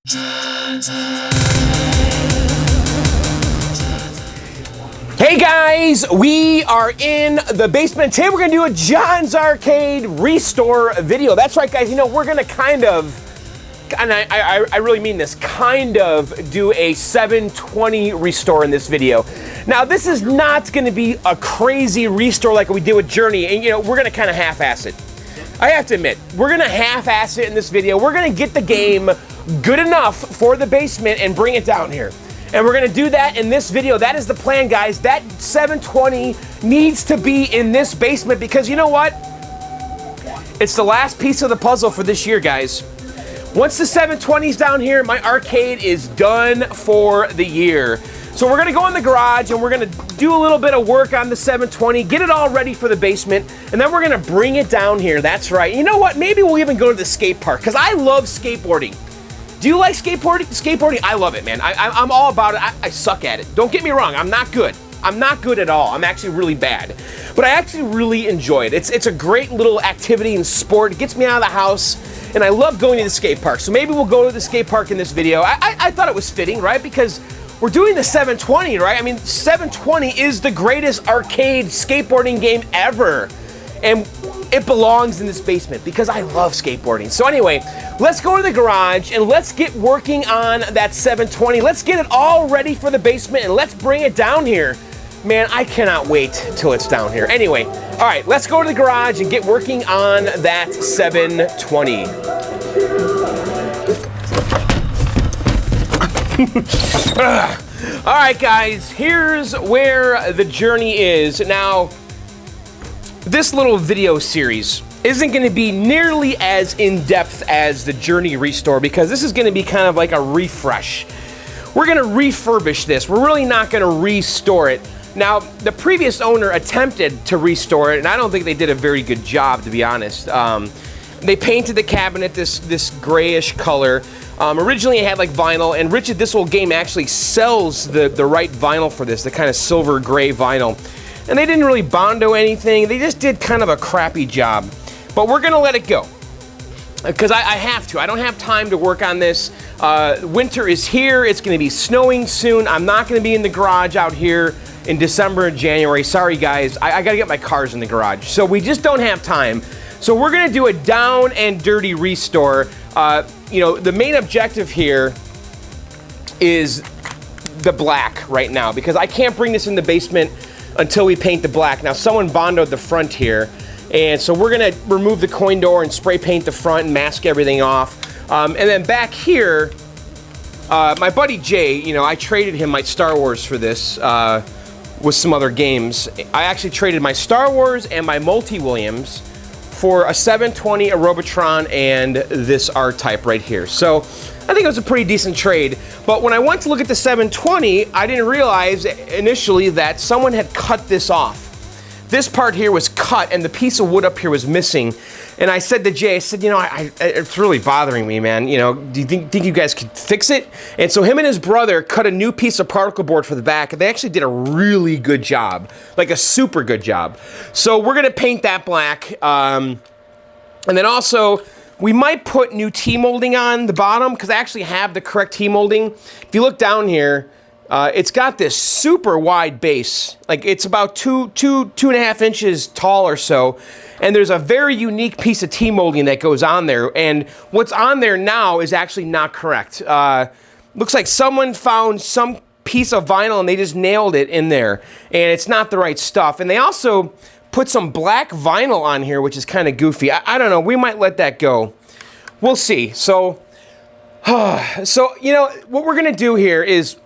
Hey guys, we are in the basement. Today we're gonna do a John's Arcade restore video. That's right guys, you know, we're gonna kind of, and I really mean this, kind of do a 720 restore in this video. Now this is not gonna be a crazy restore like we did with Journey, and you know, we're gonna kind of half-ass it. I have to admit, we're gonna half-ass it in this video. We're gonna get the game good enough for the basement and bring it down here. And we're gonna do that in this video. That is the plan, guys. That 720 needs to be in this basement because you know what? It's the last piece of the puzzle for this year, guys. Once the 720's down here, my arcade is done for the year. So we're gonna go in the garage and we're gonna do a little bit of work on the 720, get it all ready for the basement, and then we're gonna bring it down here. That's right. You know what? Maybe we'll even go to the skate park because I love skateboarding. Do you like skateboarding? Skateboarding, I love it, man. I'm all about it. I suck at it. Don't get me wrong, I'm not good. I'm not good at all. I'm actually really bad. But I actually really enjoy it. It's a great little activity and sport. It gets me out of the house, and I love going to the skate park. So maybe we'll go to the skate park in this video. I thought it was fitting, right? Because we're doing the 720, right? I mean, 720 is the greatest arcade skateboarding game ever. And it belongs in this basement because I love skateboarding. So anyway, let's go to the garage and let's get working on that 720. Let's get it all ready for the basement and let's bring it down here. Man, I cannot wait till it's down here. Anyway, all right, let's go to the garage and get working on that 720. All right, guys, here's where the journey is. Now, this little video series isn't going to be nearly as in-depth as the Journey restore because this is going to be kind of like a refresh. We're going to refurbish this. We're really not going to restore it. Now, the previous owner attempted to restore it, and I don't think they did a very good job, to be honest. They painted the cabinet this grayish color. Originally it had like vinyl, and Richard, this old game actually sells the right vinyl for this, the kind of silver gray vinyl. And they didn't really bondo anything. They just did kind of a crappy job. But we're gonna let it go. Because I have to. I don't have time to work on this. Winter is here. It's gonna be snowing soon. I'm not gonna be in the garage out here in December and January. Sorry guys, I gotta get my cars in the garage. So we just don't have time. So we're gonna do a down and dirty restore. You know, the main objective here is the black right now because I can't bring this in the basement until we paint the black. Now someone bondoed the front here, and so we're gonna remove the coin door and spray paint the front and mask everything off. And then back here, my buddy Jay, you know, I traded him my Star Wars for this with some other games. I actually traded my Star Wars and my Multi-Williams for a 720, a Robotron, and this R-Type right here. So I think it was a pretty decent trade. But when I went to look at the 720, I didn't realize initially that someone had cut this off. This part here was cut and the piece of wood up here was missing. And I said to Jay, I said, you know, it's really bothering me, man. You know, do you think you guys could fix it? And so him and his brother cut a new piece of particle board for the back. And they actually did a really good job, like a super good job. So we're gonna paint that black. And then also, we might put new T-molding on the bottom because I actually have the correct T-molding. If you look down here, it's got this super wide base. Like it's about two and a half inches tall or so. And there's a very unique piece of T-molding that goes on there. And what's on there now is actually not correct. Looks like someone found some piece of vinyl and they just nailed it in there. And it's not the right stuff. And they also put some black vinyl on here, which is kind of goofy. I don't know. We might let that go. We'll see. So, you know, what we're going to do here is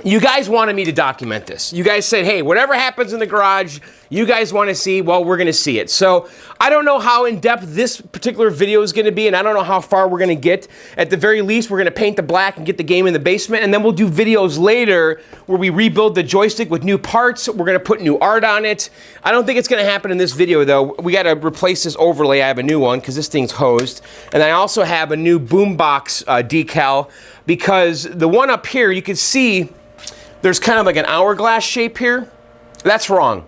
you guys wanted me to document this. You guys said, hey, whatever happens in the garage, you guys want to see, well, we're going to see it. So I don't know how in-depth this particular video is going to be, and I don't know how far we're going to get. At the very least, we're going to paint the black and get the game in the basement, and then we'll do videos later where we rebuild the joystick with new parts. We're going to put new art on it. I don't think it's going to happen in this video, though. We got to replace this overlay. I have a new one because this thing's hosed. And I also have a new boombox decal because the one up here, you can see there's kind of like an hourglass shape here. That's wrong.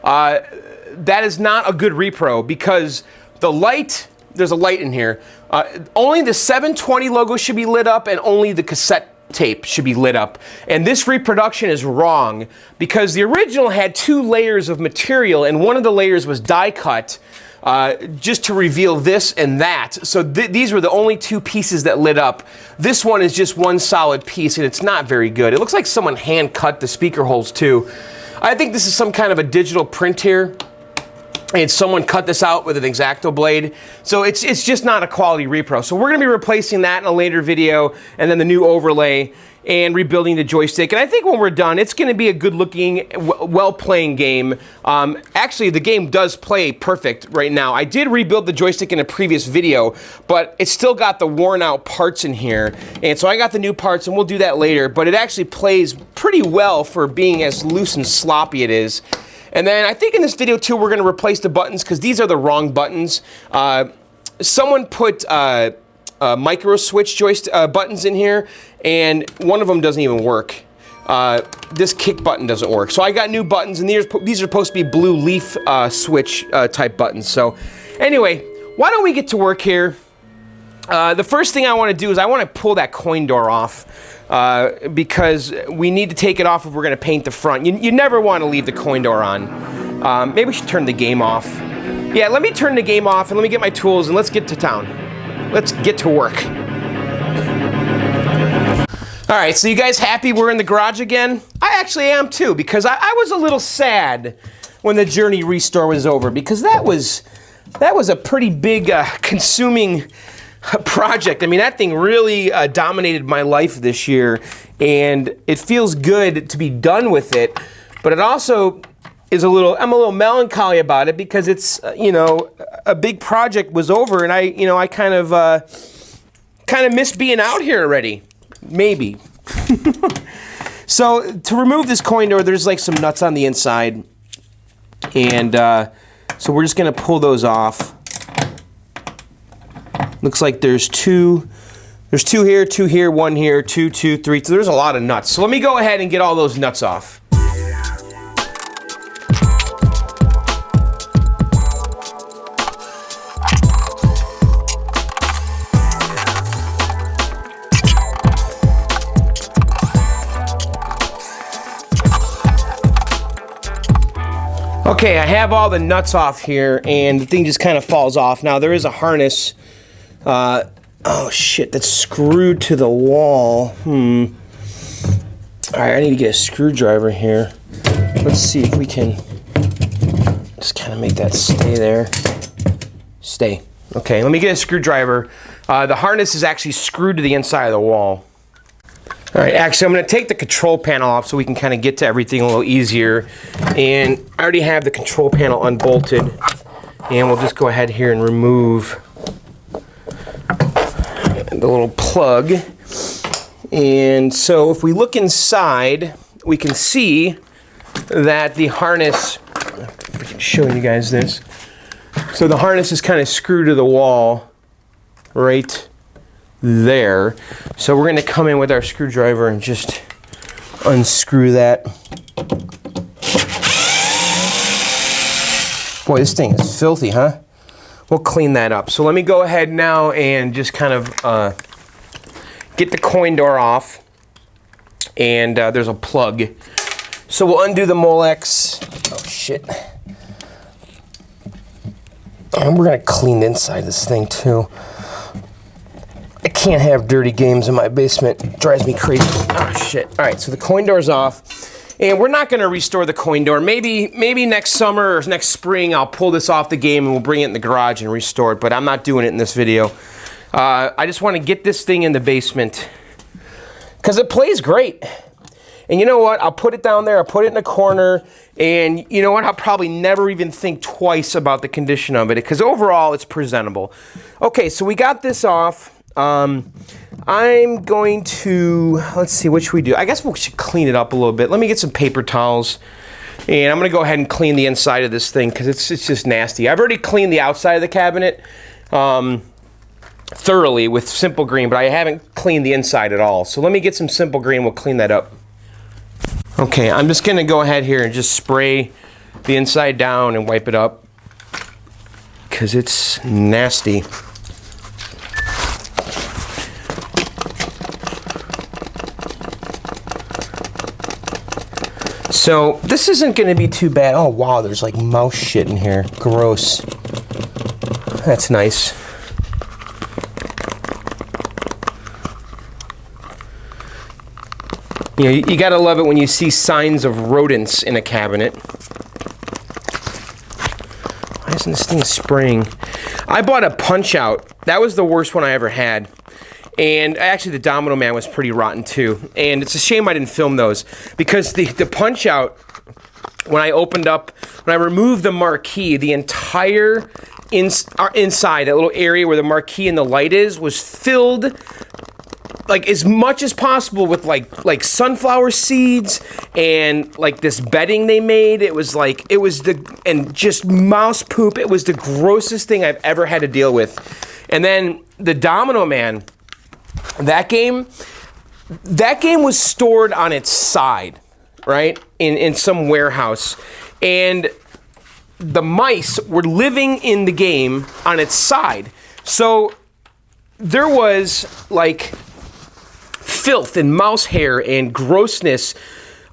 That is not a good repro because the light, there's a light in here. Only the 720 logo should be lit up, and only the cassette tape should be lit up. And this reproduction is wrong because the original had 2 layers of material, and one of the layers was die cut just to reveal this and that. So these were the only 2 pieces that lit up. This one is just one solid piece, and it's not very good. It looks like someone hand cut the speaker holes too. I think this is some kind of a digital print here, and someone cut this out with an X-Acto blade. So it's just not a quality repro. So we're gonna be replacing that in a later video, and then the new overlay, and rebuilding the joystick. And I think when we're done, it's gonna be a good looking, well-playing game. Actually, the game does play perfect right now. I did rebuild the joystick in a previous video, but it's still got the worn out parts in here. And so I got the new parts, and we'll do that later, but it actually plays pretty well for being as loose and sloppy it is. And then I think in this video too, we're gonna replace the buttons because these are the wrong buttons. Someone put micro switch buttons in here, and one of them doesn't even work. This kick button doesn't work. So I got new buttons, and these are supposed to be blue leaf switch type buttons. So anyway, why don't we get to work here? The first thing I want to do is I want to pull that coin door off because we need to take it off if we're going to paint the front. You never want to leave the coin door on. Maybe we should turn the game off. Yeah, let me turn the game off and let me get my tools and let's get to town. Let's get to work. All right, so you guys happy we're in the garage again? I actually am too, because I was a little sad when the Journey Restore was over, because that was a pretty big consuming project. I mean, that thing really dominated my life this year, and it feels good to be done with it, but it also is I'm a little melancholy about it because it's, you know, a big project was over, and I kind of miss being out here already. Maybe. So to remove this coin door, there's like some nuts on the inside, and so we're just gonna pull those off. Looks like there's two here, one here, two, three. So there's a lot of nuts. So let me go ahead and get all those nuts off. Okay, I have all the nuts off here, and the thing just kind of falls off. Now, there is a harness, oh shit, that's screwed to the wall. All right, I need to get a screwdriver here. Let's see if we can just kind of make that stay there. Stay. Okay, let me get a screwdriver. The harness is actually screwed to the inside of the wall. All right, actually, I'm going to take the control panel off so we can kind of get to everything a little easier. And I already have the control panel unbolted. And we'll just go ahead here and remove the little plug. And so if we look inside, we can see that the harness, if I can show you guys this. So the harness is kind of screwed to the wall right there. So we're going to come in with our screwdriver and just unscrew that. Boy, this thing is filthy, huh? We'll clean that up. So let me go ahead now and just kind of get the coin door off. And there's a plug. So we'll undo the Molex. Oh, shit. And we're going to clean the inside of this thing, too. I can't have dirty games in my basement. It drives me crazy. Oh, shit. All right, so the coin door's off. And we're not going to restore the coin door. Maybe next summer or next spring I'll pull this off the game and we'll bring it in the garage and restore it. But I'm not doing it in this video. I just want to get this thing in the basement because it plays great. And you know what? I'll put it down there. I'll put it in a corner. And you know what? I'll probably never even think twice about the condition of it because overall it's presentable. Okay, so we got this off. I'm going to, let's see, what should we do? I guess we should clean it up a little bit. Let me get some paper towels, and I'm going to go ahead and clean the inside of this thing because it's just nasty. I've already cleaned the outside of the cabinet thoroughly with Simple Green, but I haven't cleaned the inside at all. So let me get some Simple Green, we'll clean that up. Okay, I'm just going to go ahead here and just spray the inside down and wipe it up because it's nasty. So this isn't going to be too bad. Oh wow, there's like mouse shit in here. Gross. That's nice. You know, you gotta love it when you see signs of rodents in a cabinet. Why isn't this thing spraying? I bought a Punch-Out. That was the worst one I ever had. And actually the Domino Man was pretty rotten too. And it's a shame I didn't film those, because the Punch-Out, when I removed the marquee, the entire inside, that little area where the marquee and the light is, was filled like as much as possible with like sunflower seeds and like this bedding they made. And just mouse poop. It was the grossest thing I've ever had to deal with. And then the Domino Man, that game was stored on its side, right? In some warehouse. And the mice were living in the game on its side. So there was like filth and mouse hair and grossness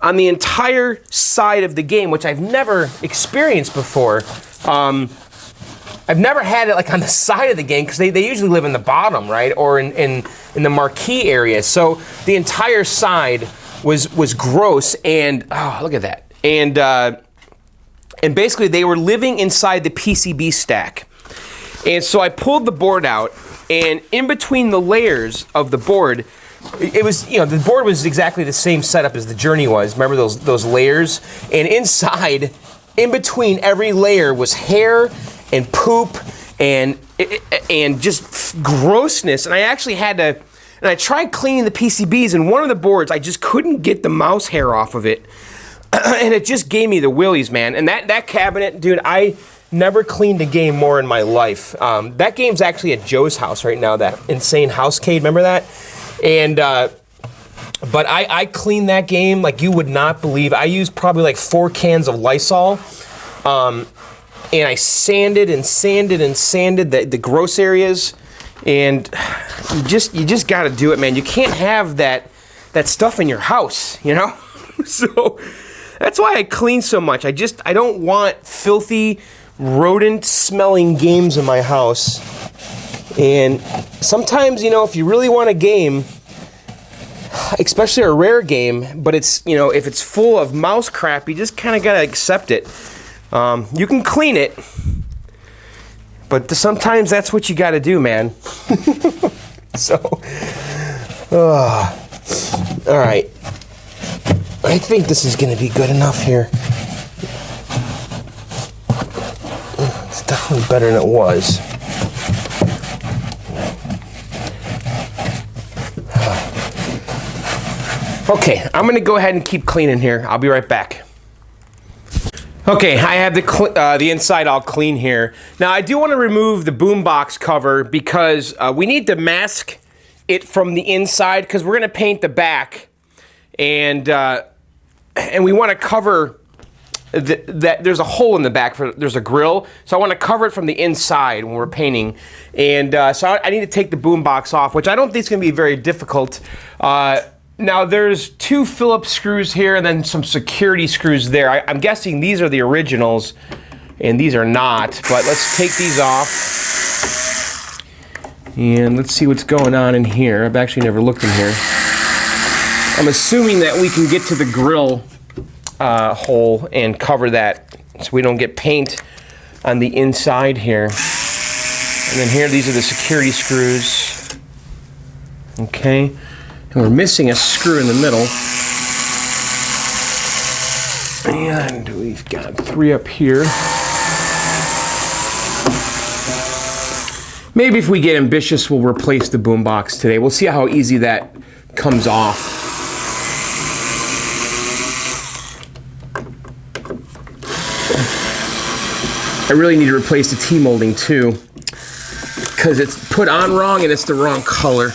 on the entire side of the game, which I've never experienced before. I've never had it like on the side of the game, because they usually live in the bottom, right? Or in the marquee area. So the entire side was gross, and oh, look at that. And basically they were living inside the PCB stack. And so I pulled the board out, and in between the layers of the board, it was, you know, the board was exactly the same setup as the Journey was. Remember those layers? And inside, in between every layer, was hair and poop and just grossness. And I actually had to, and I tried cleaning the PCBs, and one of the boards, I just couldn't get the mouse hair off of it. And it just gave me the willies, man. And that cabinet, dude, I never cleaned a game more in my life. That game's actually at Joe's house right now, that Insane Housecade, remember that? And, but I cleaned that game like you would not believe. I used probably like 4 cans of Lysol, and I sanded the gross areas, and you just got to do it, man. You can't have that stuff in your house, you know? So that's why I clean so much. I don't want filthy, rodent-smelling games in my house. And sometimes, you know, if you really want a game, especially a rare game, but it's, you know, if it's full of mouse crap, you just kind of got to accept it. You can clean it, but sometimes that's what you got to do, man. So, all right. I think this is going to be good enough here. It's definitely better than it was. Okay, I'm going to go ahead and keep cleaning here. I'll be right back. Okay, I have the inside all clean here. Now, I do want to remove the boombox cover, because we need to mask it from the inside, because we're going to paint the back, and we want to cover that. There's a hole in the back, there's a grill, so I want to cover it from the inside when we're painting. And so I need to take the boombox off, which I don't think is going to be very difficult. Now, there's 2 Phillips screws here and then some security screws there. I'm guessing these are the originals, and these are not, but let's take these off. And let's see what's going on in here. I've actually never looked in here. I'm assuming that we can get to the grill hole and cover that so we don't get paint on the inside here. And then here, these are the security screws. Okay. And we're missing a screw in the middle. And we've got 3 up here. Maybe if we get ambitious, we'll replace the boombox today. We'll see how easy that comes off. I really need to replace the T-molding too, because it's put on wrong and it's the wrong color.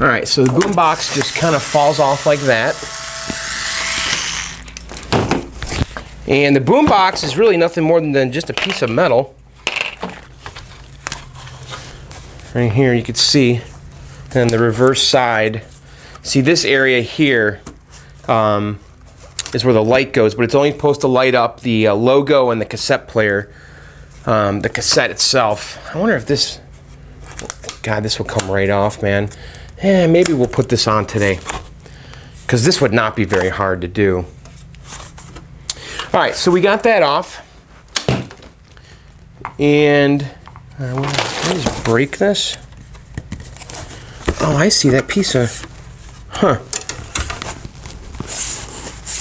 All right, so the boombox just kind of falls off like that. And the boombox is really nothing more than just a piece of metal. Right here you can see, and the reverse side. See this area here, is where the light goes, but it's only supposed to light up the logo and the cassette player, the cassette itself. I wonder if this, God, this will come right off, man. Maybe we'll put this on today, because this would not be very hard to do. All right, so we got that off. And can I just break this? Oh, I see that piece of,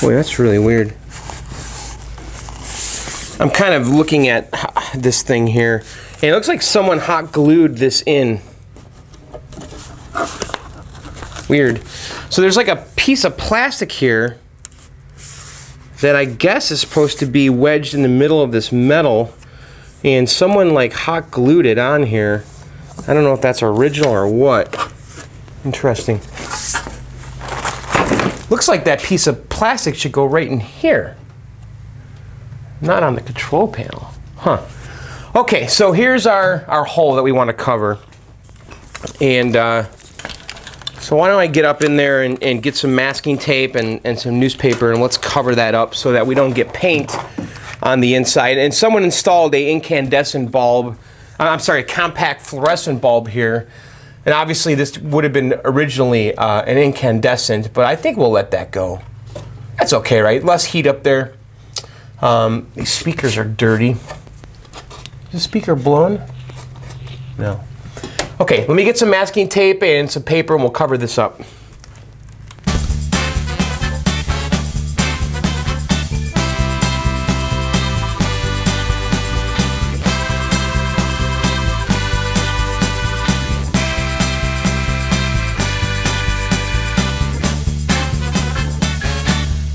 Boy, that's really weird. I'm kind of looking at this thing here, and it looks like someone hot glued this in. Weird. So there's like a piece of plastic here that I guess is supposed to be wedged in the middle of this metal, and someone like hot glued it on here. I don't know if that's original or what. Interesting. Looks like that piece of plastic should go right in here, not on the control panel. Huh. Okay, so here's our hole that we want to cover. And so why don't I get up in there and get some masking tape and some newspaper, and let's cover that up so that we don't get paint on the inside. And someone installed a incandescent bulb, I'm sorry, a compact fluorescent bulb here. And obviously this would have been originally an incandescent, but I think we'll let that go. That's okay, right? Less heat up there. These speakers are dirty. Is the speaker blown? No. Okay, let me get some masking tape and some paper and we'll cover this up.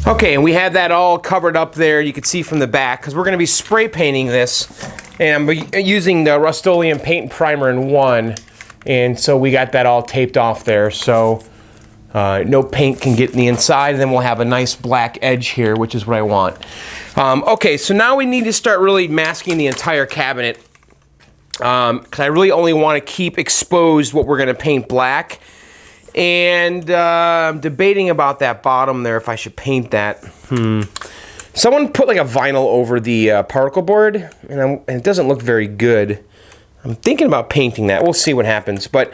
Okay, and we have that all covered up there. You can see from the back, because we're going to be spray painting this. And I'm using the Rust-Oleum paint primer in 1. And so we got that all taped off there. So no paint can get in the inside. And then we'll have a nice black edge here, which is what I want. Okay, so now we need to start really masking the entire cabinet. Because I really only want to keep exposed what we're going to paint black. And I'm debating about that bottom there, if I should paint that. Someone put like a vinyl over the particle board, and it doesn't look very good. I'm thinking about painting that. We'll see what happens. But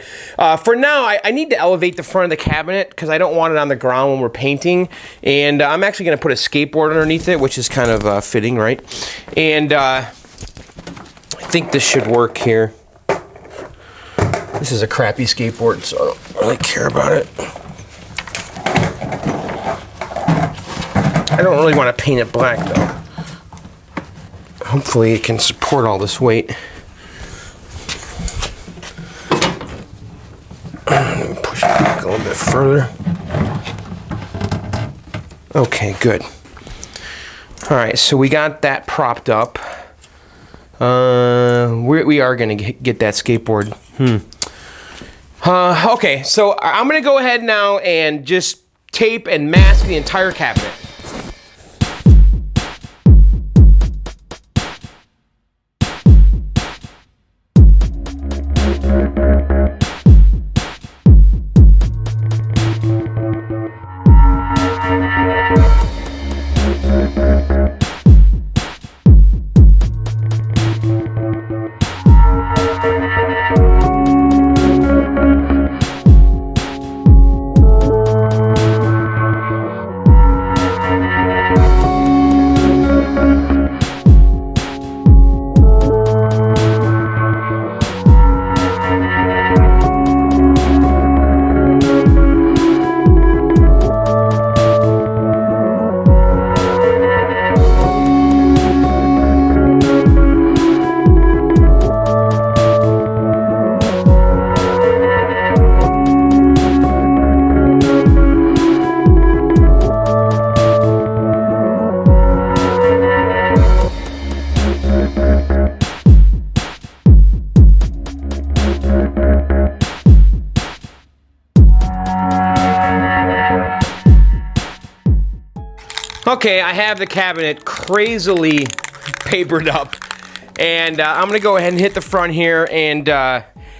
for now, I need to elevate the front of the cabinet because I don't want it on the ground when we're painting. And I'm actually going to put a skateboard underneath it, which is kind of fitting, right? And I think this should work here. This is a crappy skateboard, so I don't really care about it. I don't really want to paint it black, though. Hopefully it can support all this weight. Let me push it back a little bit further. Okay, good. All right, so we got that propped up. We are going to get that skateboard. Okay, so I'm going to go ahead now and just tape and mask the entire cabinet. Okay, I have the cabinet crazily papered up, and I'm gonna go ahead and hit the front here. And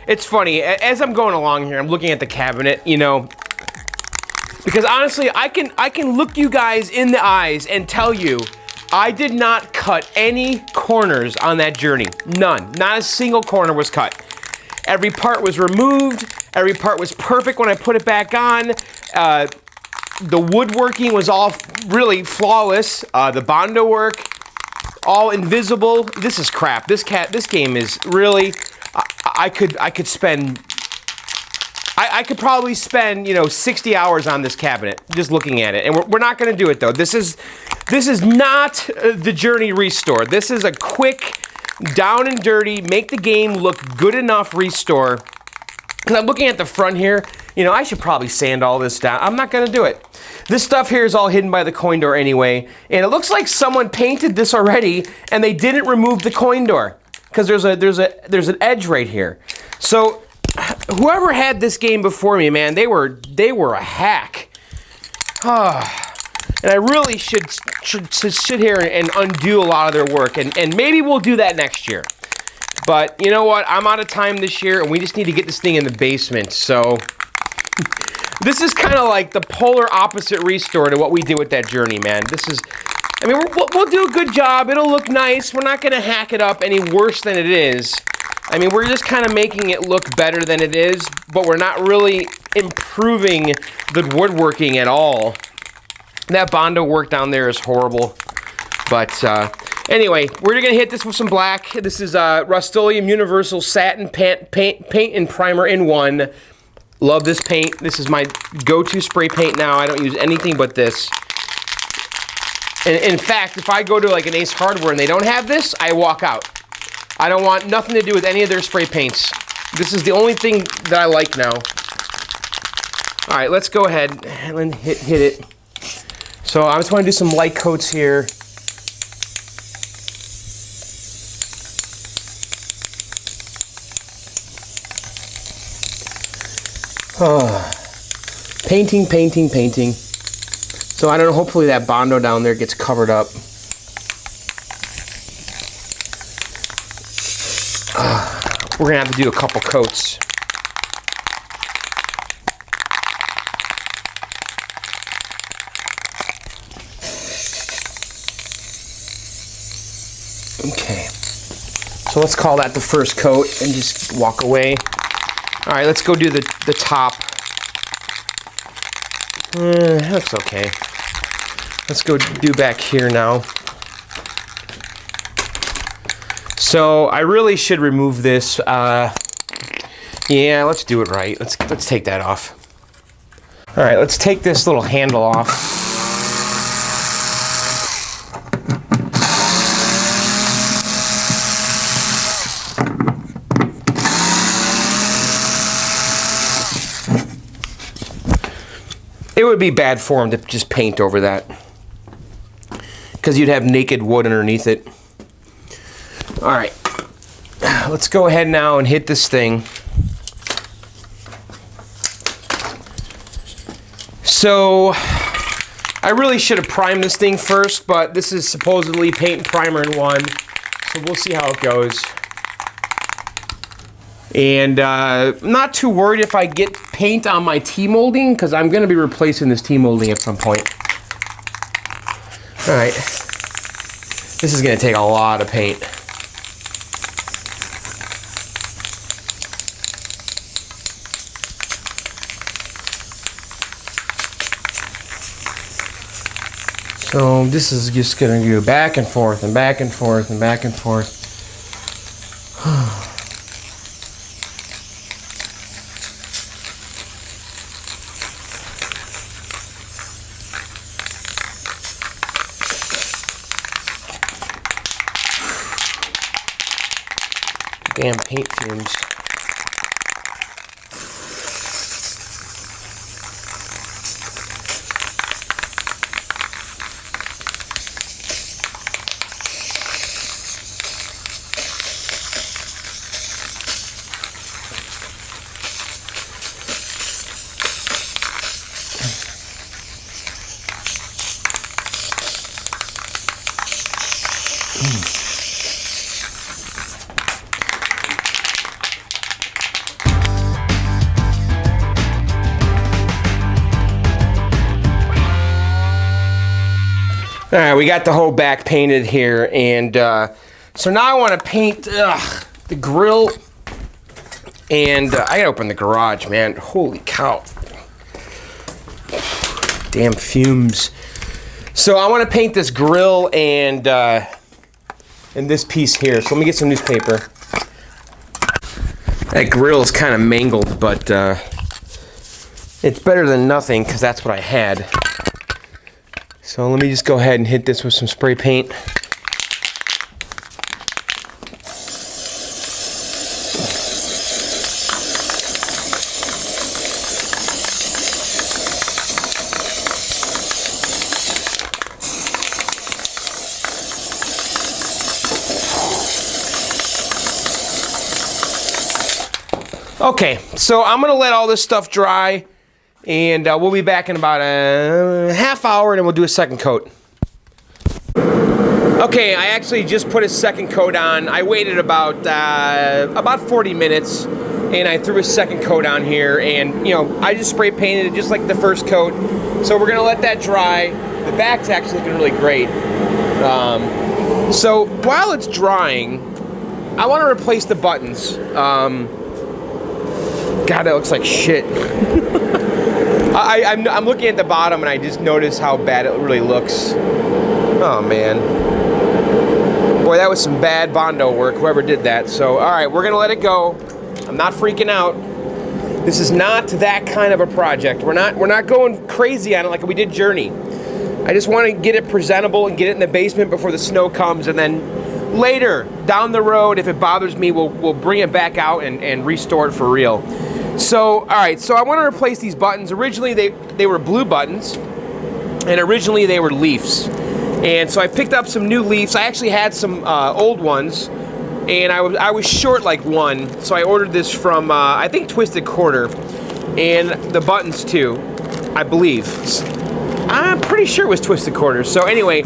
it's funny, as I'm going along here, I'm looking at the cabinet. You know, Because honestly, I can look you guys in the eyes and tell you, I did not cut any corners on that journey. None. Not a single corner was cut. Every part was removed. Every part was perfect when I put it back on. The woodworking was all really flawless. The Bondo work, all invisible. This is crap. This game is really. I could probably spend 60 hours on this cabinet just looking at it, and we're not going to do it though. This is not the Journey Restore. This is a quick, down and dirty, make the game look good enough restore. Because I'm looking at the front here, I should probably sand all this down. I'm not going to do it. This stuff here is all hidden by the coin door anyway, and it looks like someone painted this already, and they didn't remove the coin door because there's an edge right here. So whoever had this game before me, man, they were a hack. And I really should sit here and undo a lot of their work, and maybe we'll do that next year. But you know what? I'm out of time this year, and we just need to get this thing in the basement. So this is kind of like the polar opposite restore to what we did with that journey, man. We'll do a good job. It'll look nice. We're not going to hack it up any worse than it is. We're just kind of making it look better than it is, but we're not really improving the woodworking at all. That Bondo work down there is horrible. But anyway, we're going to hit this with some black. This is Rust-Oleum Universal Satin paint and Primer in one. Love this paint. This is my go-to spray paint now. I don't use anything but this. And in fact, if I go to like an Ace Hardware and they don't have this, I walk out. I don't want nothing to do with any of their spray paints. This is the only thing that I like now. All right, let's go ahead and hit it. So I just want to do some light coats here. Painting. So I don't know, hopefully that Bondo down there gets covered up. We're gonna have to do a couple coats. Okay, so let's call that the first coat and just walk away. All right, let's go do the top. That's okay. Let's go do back here now. So I really should remove this. Yeah, let's do it right. Let's take that off. All right, let's take this little handle off. It would be bad form to just paint over that, because you'd have naked wood underneath it. All right, let's go ahead now and hit this thing. So I really should have primed this thing first, but this is supposedly paint and primer in one, so we'll see how it goes. And I'm not too worried if I get paint on my T-molding, because I'm going to be replacing this T-molding at some point. All right. This is going to take a lot of paint. So this is just going to go back and forth and back and forth and back and forth. Damn paint fumes. All right, we got the whole back painted here, and so now I want to paint the grill, and I gotta open the garage, man. Holy cow. Damn fumes. So I want to paint this grill and this piece here. So let me get some newspaper. That grill is kind of mangled, but it's better than nothing because that's what I had. So let me just go ahead and hit this with some spray paint. Okay, so I'm gonna let all this stuff dry, and we'll be back in about a half hour, and then we'll do a second coat. Okay, I actually just put a second coat on. I waited about 40 minutes, and I threw a second coat on here, and you know, I just spray painted it just like the first coat. So we're gonna let that dry. The back's actually looking really great. So while it's drying, I want to replace the buttons. God, that looks like shit. I'm looking at the bottom and I just noticed how bad it really looks. Oh man. Boy, that was some bad Bondo work, whoever did that. So, alright, we're gonna let it go. I'm not freaking out. This is not that kind of a project. We're not going crazy on it like we did Journey. I just want to get it presentable and get it in the basement before the snow comes, and then later, down the road, if it bothers me, we'll bring it back out and restore it for real. So, alright, so I want to replace these buttons. Originally, they were blue buttons, and originally they were leafs. And so I picked up some new leafs. I actually had some old ones, and I was short like one, so I ordered this from, I think, Twisted Quarter, and the buttons too, I believe. I'm pretty sure it was Twisted Quarter. So anyway,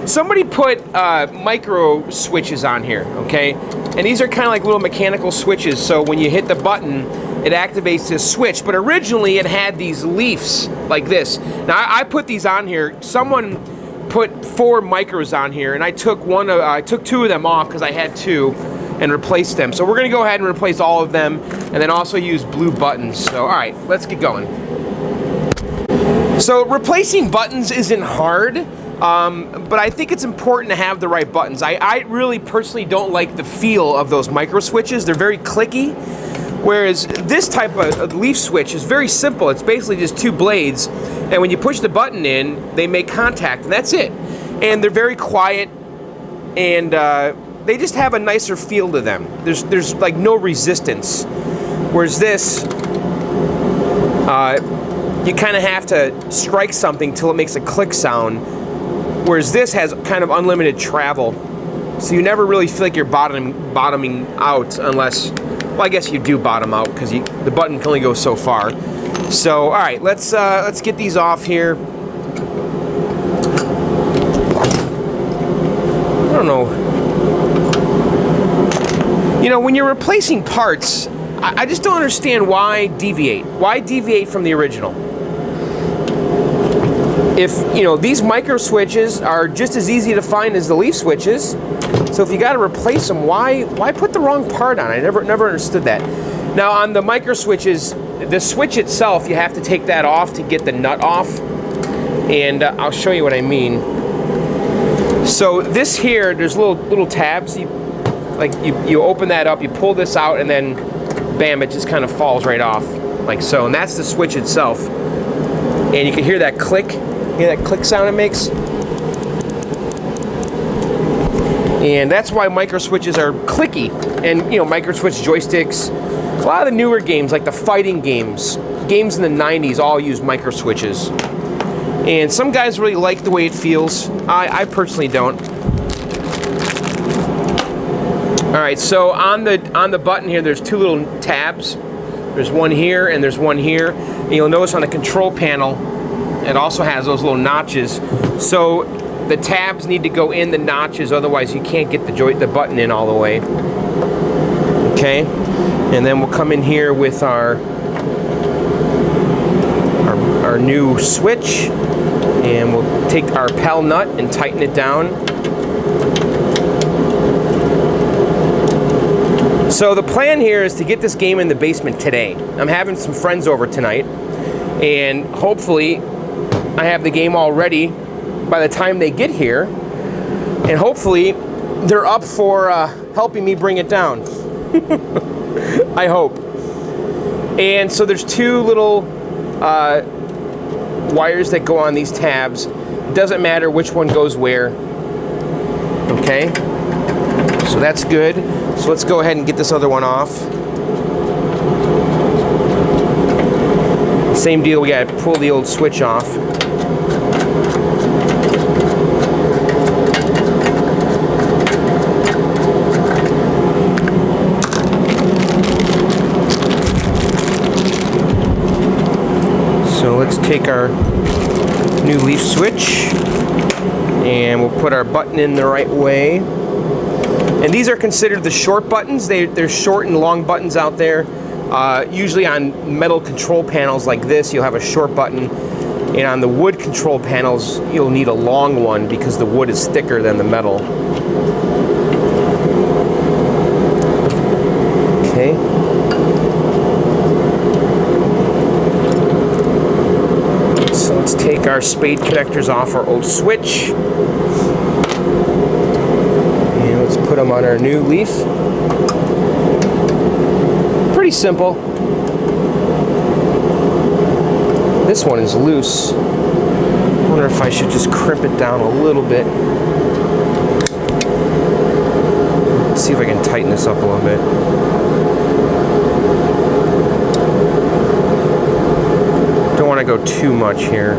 somebody put micro switches on here, okay? And these are kind of like little mechanical switches, so when you hit the button, it activates this switch. But originally it had these leafs like this. Now I put these on here. Someone put 4 micros on here, and I took I took 2 of them off because I had 2 and replaced them. So we're gonna go ahead and replace all of them, and then also use blue buttons. So all right, let's get going. So replacing buttons isn't hard, but I think it's important to have the right buttons. I really personally don't like the feel of those micro switches. They're very clicky, whereas this type of leaf switch is very simple. It's basically just 2 blades, and when you push the button in, they make contact, and that's it. And they're very quiet, and they just have a nicer feel to them. There's like no resistance, whereas this, you kind of have to strike something till it makes a click sound, whereas this has kind of unlimited travel. So you never really feel like you're bottoming out unless, well, I guess you do bottom out because the button can only go so far. So, all right, let's get these off here. I don't know. You know, when you're replacing parts, I just don't understand why deviate. Why deviate from the original? If, you know, these micro switches are just as easy to find as the leaf switches, so if you got to replace them, why put the wrong part on? I never understood that. Now on the micro switches, the switch itself, you have to take that off to get the nut off, and I'll show you what I mean. So this here, there's little tabs. You open that up, you pull this out, and then bam, it just kind of falls right off, like so. And that's the switch itself. And you can hear that click. Hear that click sound it makes? And that's why micro switches are clicky. And you know, micro switch joysticks, a lot of the newer games, like the fighting games in the 90s, all use micro switches. And some guys really like the way it feels. I personally don't. All right, so on the button here, there's 2 little tabs. There's one here and there's one here. And you'll notice on the control panel, it also has those little notches. So the tabs need to go in the notches, otherwise you can't get the button in all the way. Okay, and then we'll come in here with our our new switch, and we'll take our PAL nut and tighten it down. So the plan here is to get this game in the basement today. I'm having some friends over tonight, and hopefully I have the game all ready by the time they get here, and hopefully they're up for helping me bring it down. I hope. And so there's two little wires that go on these tabs. It doesn't matter which one goes where. Okay, so that's good. So let's go ahead and get this other one off. Same deal, we gotta pull the old switch off. So let's take our new leaf switch and we'll put our button in the right way. And these are considered the short buttons. There's short and long buttons out there. Usually on metal control panels like this, you'll have a short button. And on the wood control panels, you'll need a long one because the wood is thicker than the metal. Okay. So let's take our spade connectors off our old switch. Let's put them on our new leaf. Pretty simple. This one is loose. I wonder if I should just crimp it down a little bit. Let's see if I can tighten this up a little bit. Don't want to go too much here.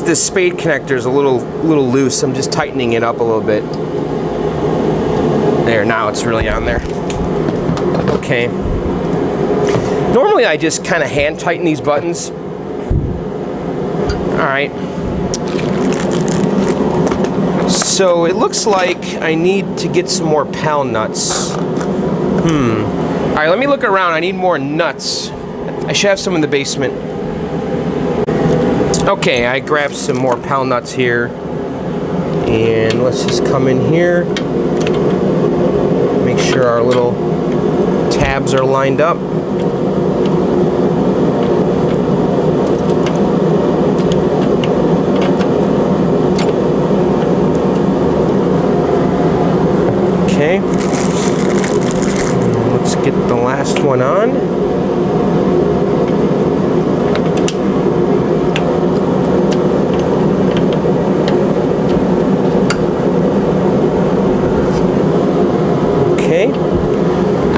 This spade connector is a little loose. I'm just tightening it up a little bit. There, now it's really on there. Okay. Normally I just kind of hand tighten these buttons. Alright. So it looks like I need to get some more PAL nuts. Alright, let me look around. I need more nuts. I should have some in the basement. Okay, I grabbed some more PAL nuts here, and let's just come in here, make sure our little tabs are lined up. Okay, and let's get the last one on.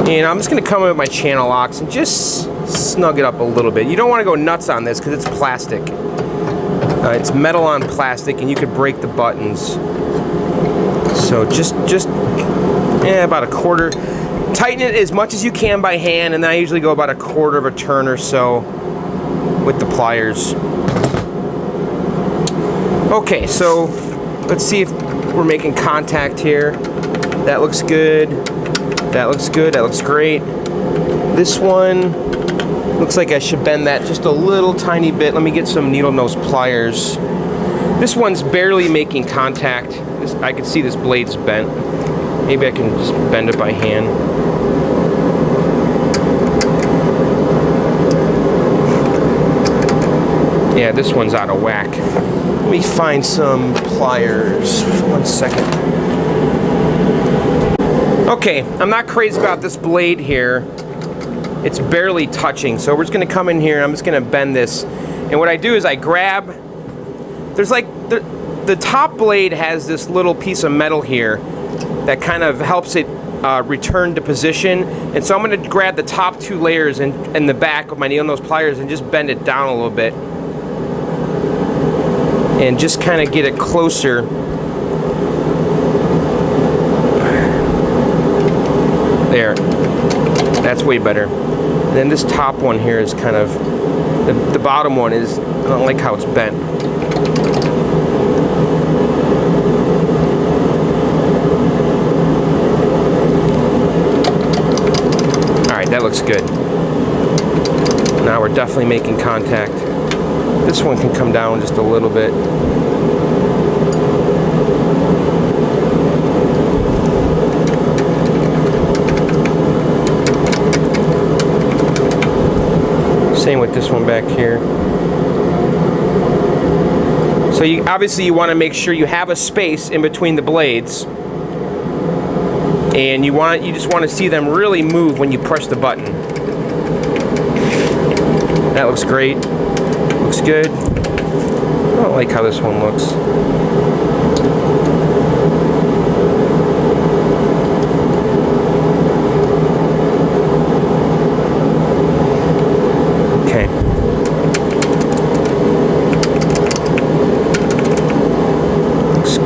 And I'm just going to come in with my channel locks and just snug it up a little bit. You don't want to go nuts on this because it's plastic. It's metal on plastic and you could break the buttons. So just about a quarter. Tighten it as much as you can by hand, and then I usually go about a quarter of a turn or so with the pliers. Okay, so let's see if we're making contact here. That looks good. That looks good. That looks great. This one looks like I should bend that just a little tiny bit. Let me get some needle nose pliers. This one's barely making contact. I can see this blade's bent. Maybe I can just bend it by hand. Yeah, this one's out of whack. Let me find some pliers. 1 second. Okay, I'm not crazy about this blade here. It's barely touching, so we're just gonna come in here and I'm just gonna bend this. And what I do is I grab, there's like, the top blade has this little piece of metal here that kind of helps it return to position. And so I'm gonna grab the top two layers and the back of my needle nose pliers and just bend it down a little bit. And just kind of get it closer. There, that's way better. And then this top one here is kind of, the bottom one is, I don't like how it's bent. That looks good. Now we're definitely making contact. This one can come down just a little bit. Same with this one back here. So obviously you want to make sure you have a space in between the blades, and you just want to see them really move when you press the button. That looks great. Looks good. I don't like how this one looks.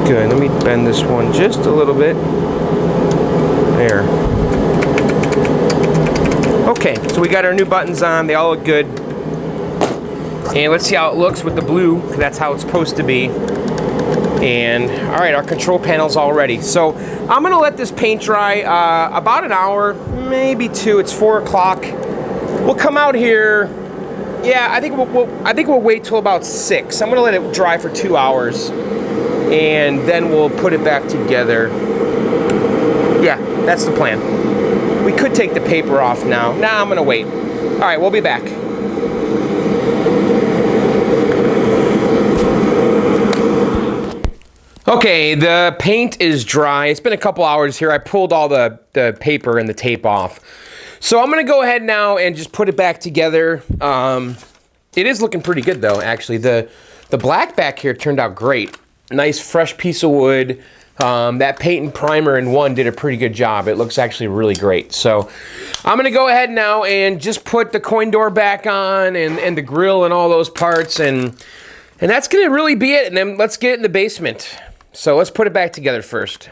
Good. Let me bend this one just a little bit. There. Okay, so we got our new buttons on. They all look good. And let's see how it looks with the blue, because that's how it's supposed to be. And all right, our control panel's all ready. So I'm gonna let this paint dry about an hour, maybe 2. It's 4 o'clock. We'll come out here. Yeah, I think we'll wait till about 6. I'm gonna let it dry for 2 hours. And then we'll put it back together. Yeah, that's the plan. We could take the paper off now. Nah, I'm gonna wait. All right, we'll be back. Okay, the paint is dry. It's been a couple hours here. I pulled all the paper and the tape off. So I'm gonna go ahead now and just put it back together. It is looking pretty good though, actually. The black back here turned out great. Nice fresh piece of wood. That paint and primer in one did a pretty good job. It looks actually really great. So I'm gonna go ahead now and just put the coin door back on and the grill and all those parts, and that's gonna really be it. And then let's get it in the basement. So let's put it back together first.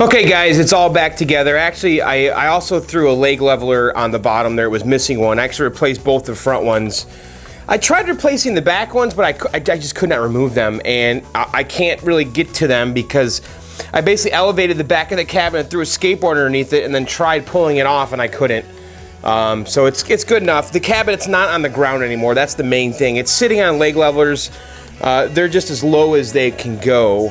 Okay guys, it's all back together. Actually, I also threw a leg leveler on the bottom there. It was missing one. I actually replaced both the front ones. I tried replacing the back ones, but I just could not remove them, and I can't really get to them because I basically elevated the back of the cabinet, threw a skateboard underneath it, and then tried pulling it off, and I couldn't. So it's good enough. The cabinet's not on the ground anymore. That's the main thing. It's sitting on leg levelers. They're just as low as they can go.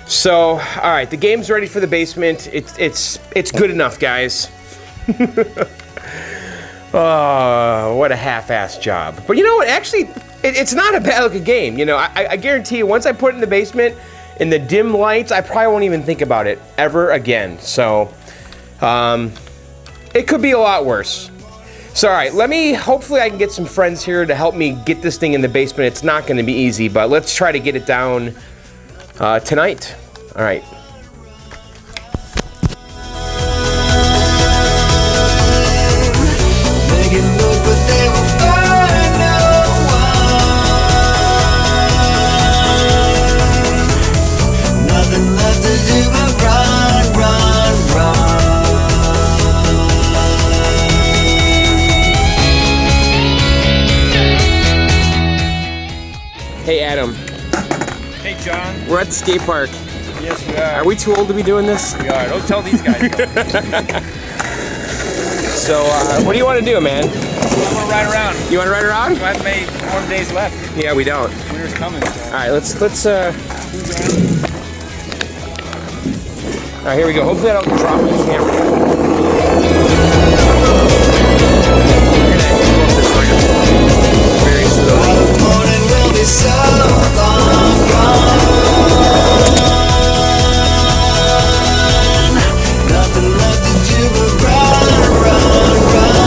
So, all right, the game's ready for the basement. It's good enough, guys. Oh, what a half-assed job. But you know what? Actually, it's not a bad looking game. You know, I guarantee you, once I put it in the basement in the dim lights, I probably won't even think about it ever again. So, it could be a lot worse. So, all right, hopefully I can get some friends here to help me get this thing in the basement. It's not going to be easy, but let's try to get it down tonight. All right. Hey, Adam. Hey, John. We're at the skate park. Yes, we are. Are we too old to be doing this? We are. Don't tell these guys. So, what do you want to do, man? I want to ride around. You want to ride around? We have many warm days left. Yeah, we don't. Winter's coming. So. All right, let's. All right, here we go. Hopefully I don't drop the camera. Very slowly. The morning will be so long gone. Nothing left to do but run, run, run.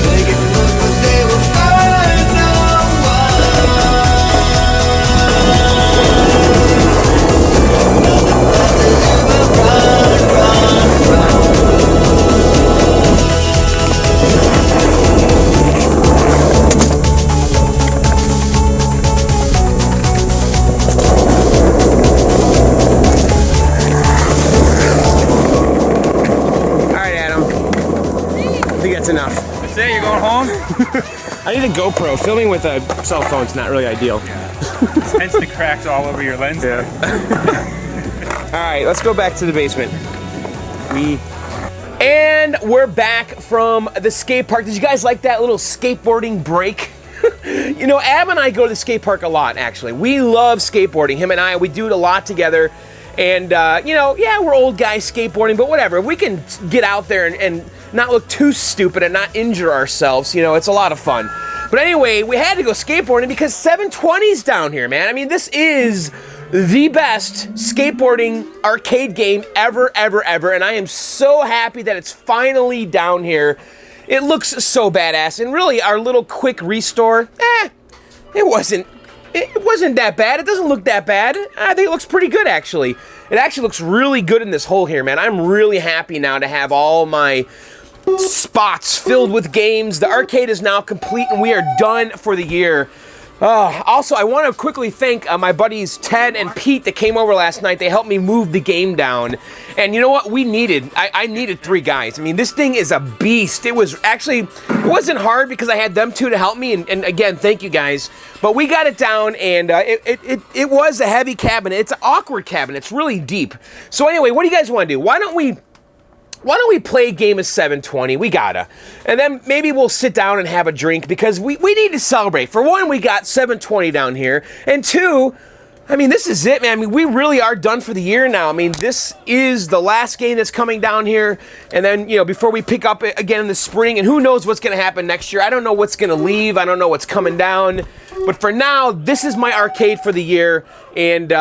They can look, but they will find no one. Nothing left to do but run, run, run. Enough. That's it? You're going home? I need a GoPro. Filming with a cell phone's not really ideal. Hence the cracks all over your lens. Yeah. All right, let's go back to the basement. And we're back from the skate park. Did you guys like that little skateboarding break? You know, Ab and I go to the skate park a lot, actually. We love skateboarding. Him and I, we do it a lot together. And, you know, yeah, we're old guys skateboarding, but whatever. If we can get out there and not look too stupid and not injure ourselves, you know, it's a lot of fun. But anyway, we had to go skateboarding because 720's down here, man. I mean, this is the best skateboarding arcade game ever, ever, ever. And I am so happy that it's finally down here. It looks so badass. And really, our little quick restore, it wasn't that bad. It doesn't look that bad. I think it looks pretty good, actually. It actually looks really good in this hole here, man. I'm really happy now to have all my spots filled with games. The arcade is now complete, and we are done for the year. Also, I want to quickly thank my buddies Ted and Pete that came over last night. They helped me move the game down. And you know what? I needed 3 guys. I mean, this thing is a beast. It wasn't hard because I had them 2 to help me. And again, thank you guys. But we got it down, and it was a heavy cabinet. It's an awkward cabinet. It's really deep. So anyway, what do you guys want to do? Why don't we play a game of 720? We gotta. And then maybe we'll sit down and have a drink because we need to celebrate. For one, we got 720 down here. And 2, I mean, this is it, man. I mean, we really are done for the year now. I mean, this is the last game that's coming down here. And then, you know, before we pick up again in the spring, and who knows what's going to happen next year. I don't know what's going to leave. I don't know what's coming down. But for now, this is my arcade for the year. And,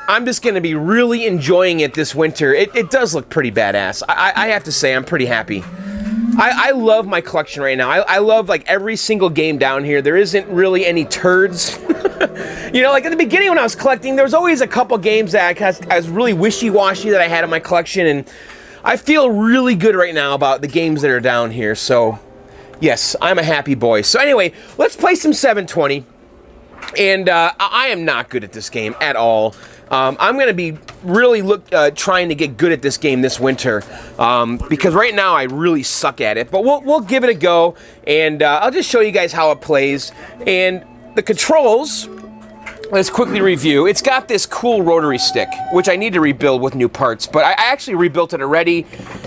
I'm just going to be really enjoying it this winter. It does look pretty badass. I have to say, I'm pretty happy. I love my collection right now. I love, like, every single game down here. There isn't really any turds. You know, like, at the beginning when I was collecting, there was always a couple games that I was really wishy-washy that I had in my collection, and I feel really good right now about the games that are down here. So, yes, I'm a happy boy. So anyway, let's play some 720. And I am not good at this game at all. I'm going to be really trying to get good at this game this winter because right now I really suck at it. But we'll give it a go, and I'll just show you guys how it plays. And the controls let's quickly review. It's got this cool rotary stick, which I need to rebuild with new parts, but I actually rebuilt it already,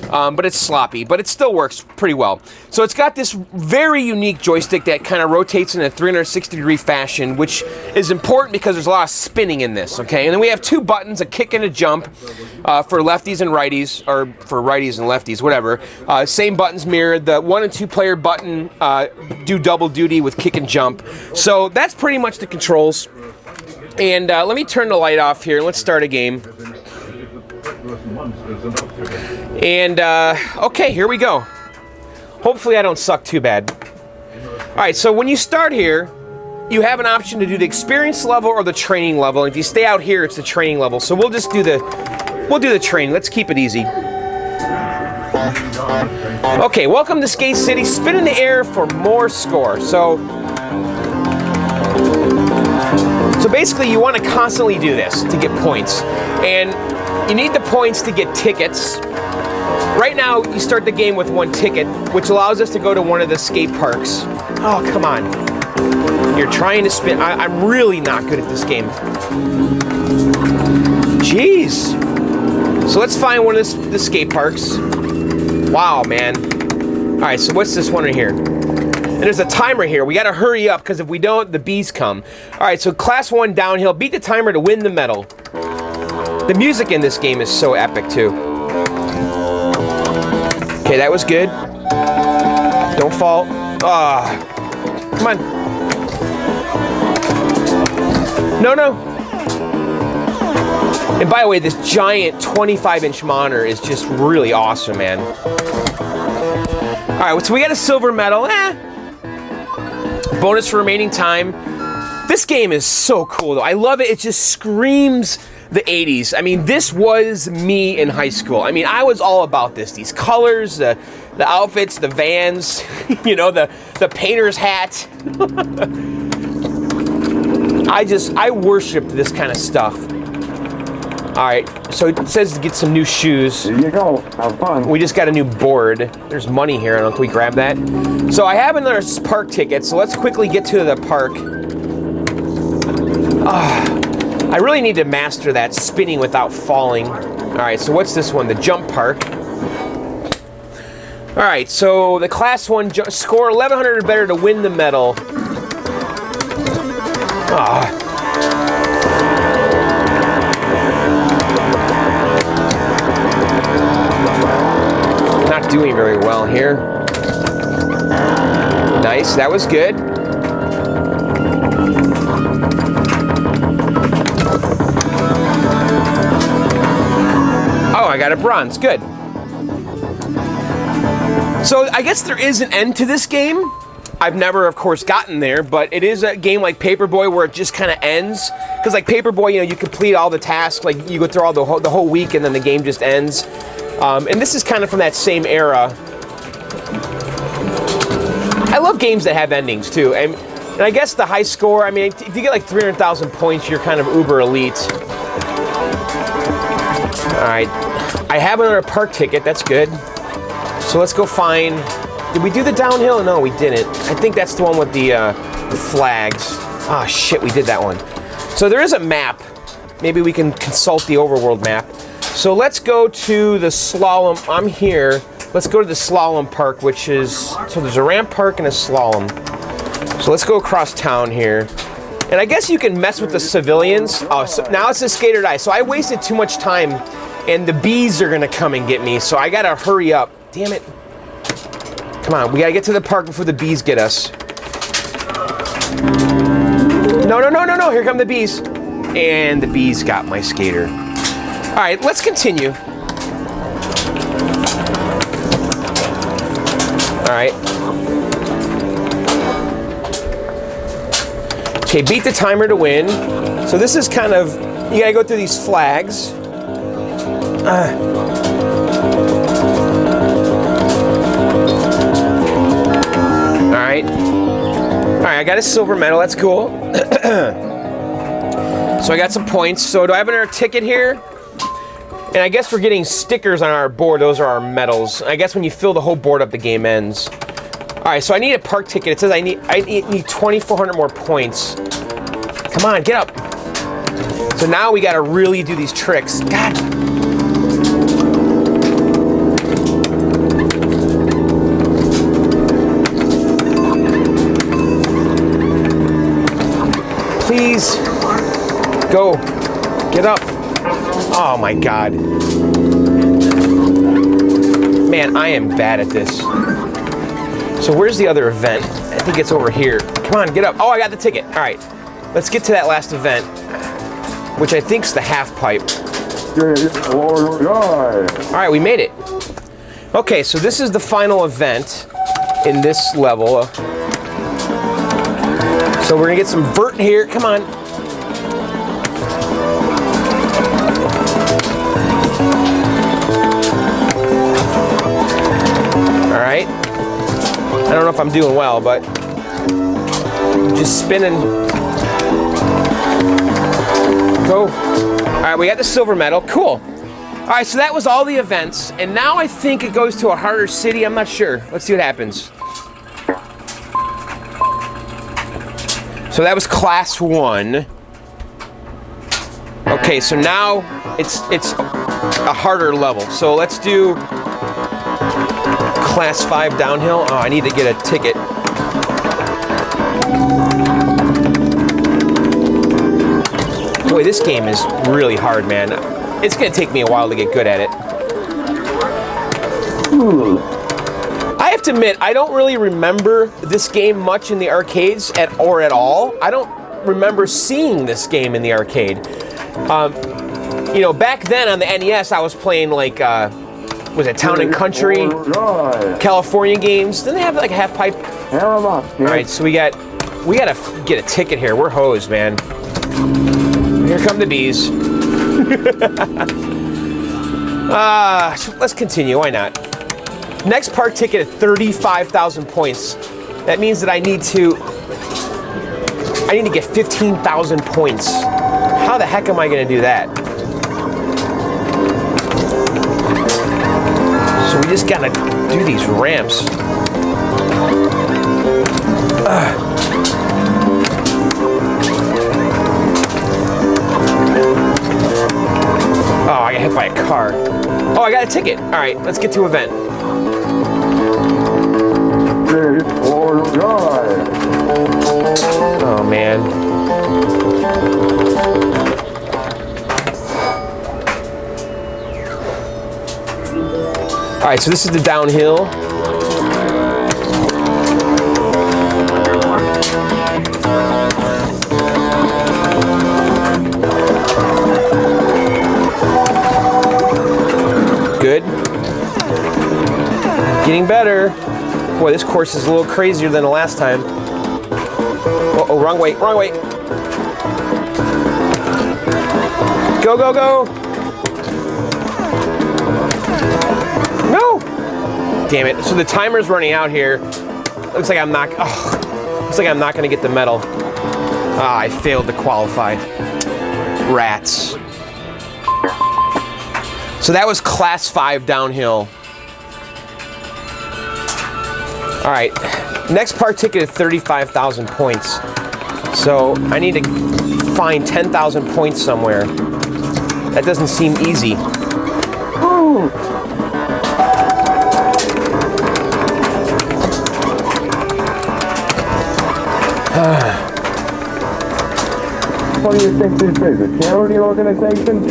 but it's sloppy, but it still works pretty well. So it's got this very unique joystick that kind of rotates in a 360-degree fashion, which is important because there's a lot of spinning in this, okay? And then we have 2 buttons, a kick and a jump, for lefties and righties, or for righties and lefties, whatever. Same buttons mirrored. The 1 and 2 player button do double duty with kick and jump. So that's pretty much the controls. And let me turn the light off here. Let's start a game. And, okay, here we go. Hopefully I don't suck too bad. All right, so when you start here, you have an option to do the experience level or the training level. And if you stay out here, it's the training level. So we'll just do the training. Let's keep it easy. Okay, welcome to Skate City. Spin in the air for more score. So basically, you want to constantly do this to get points. And you need the points to get tickets. Right now, you start the game with 1 ticket, which allows us to go to one of the skate parks. Oh, come on. You're trying to spin. I'm really not good at this game. Jeez. So let's find one of the skate parks. Wow, man. All right, so what's this one right here? And there's a timer here. We got to hurry up because if we don't, the bees come. All right, so class 1 downhill. Beat the timer to win the medal. The music in this game is so epic, too. Okay, that was good. Don't fall. Ah, come on. No. And by the way, this giant 25-inch monitor is just really awesome, man. All right, so we got a silver medal. Bonus for remaining time. This game is so cool, though. I love it. It just screams the 80s. I mean, this was me in high school. I mean, I was all about this. These colors, the outfits, the Vans, you know, the painter's hat. I worshipped this kind of stuff. All right, so it says to get some new shoes. Here you go. Have fun. We just got a new board. There's money here. Can we grab that? So I have another park ticket, so let's quickly get to the park. I really need to master that spinning without falling. All right, so what's this one? The jump park. All right, so the class 1 score 1100 or better to win the medal. Not doing very well here. Nice, that was good. Oh, I got a bronze, good. So I guess there is an end to this game. I've never, of course, gotten there, but it is a game like Paperboy where it just kind of ends. Because like Paperboy, you know, you complete all the tasks, like you go through all the whole week and then the game just ends. And this is kind of from that same era. I love games that have endings too. And I guess the high score, I mean, if you get like 300,000 points, you're kind of uber elite. All right, I have another park ticket, that's good. So let's go find, did we do the downhill? No, we didn't. I think that's the one with the flags. Ah, shit, we did that one. So there is a map. Maybe we can consult the overworld map. So let's go to the slalom. I'm here. Let's go to the slalom park, which is, so there's a ramp park and a slalom. So let's go across town here. And I guess you can mess with the civilians. Oh, so now it's a skate or die. So I wasted too much time and the bees are gonna come and get me. So I gotta hurry up. Damn it. Come on, we gotta get to the park before the bees get us. No, here come the bees. And the bees got my skater. All right, let's continue. All right. Okay, beat the timer to win. So this is kind of, you gotta go through these flags. All right, I got a silver medal, that's cool. So I got some points. So do I have another ticket here? And I guess we're getting stickers on our board. Those are our medals. I guess when you fill the whole board up, the game ends. All right, so I need a park ticket. It says I need 2,400 more points. Come on, get up. So now we gotta really do these tricks. God. Please. Go. Get up. Oh my God. Man, I am bad at this. So where's the other event? I think it's over here. Come on, get up. Oh, I got the ticket. All right, let's get to that last event, which I think's the half pipe. All right, we made it. Okay, so this is the final event in this level. So we're gonna get some vert here. Come on. All right. I don't know if I'm doing well, but just spinning. Go. All right, we got the silver medal. Cool. All right, so that was all the events, and now I think it goes to a harder city. I'm not sure. Let's see what happens. So that was class 1. Okay, so now it's a harder level. So let's do class 5 downhill. Oh, I need to get a ticket. Boy, this game is really hard, man. It's gonna take me a while to get good at it. I have to admit, I don't really remember this game much in the arcades at all. I don't remember seeing this game in the arcade. You know, back then on the NES, I was playing like, was it Town and Country, California games? Didn't they have like a half pipe? All right, so we gotta get a ticket here. We're hosed, man. Here come the bees. Let's continue. Why not? Next part ticket at 35,000 points. That means that I need to get 15,000 points. How the heck am I going to do that? So we just gotta do these ramps. Oh, I got hit by a car. Oh, I got a ticket. All right, let's get to event. Oh, man. All right, so this is the downhill. Good. Getting better. Boy, this course is a little crazier than the last time. Oh, wrong way, wrong way. Go, go, go. No. Damn it. So the timer's running out here. Looks like I'm not going to get the medal. Ah, I failed to qualify. Rats. So that was class 5 downhill. All right, next part ticket is 35,000 points. So I need to find 10,000 points somewhere. That doesn't seem easy. What do you think this is, a charity organization?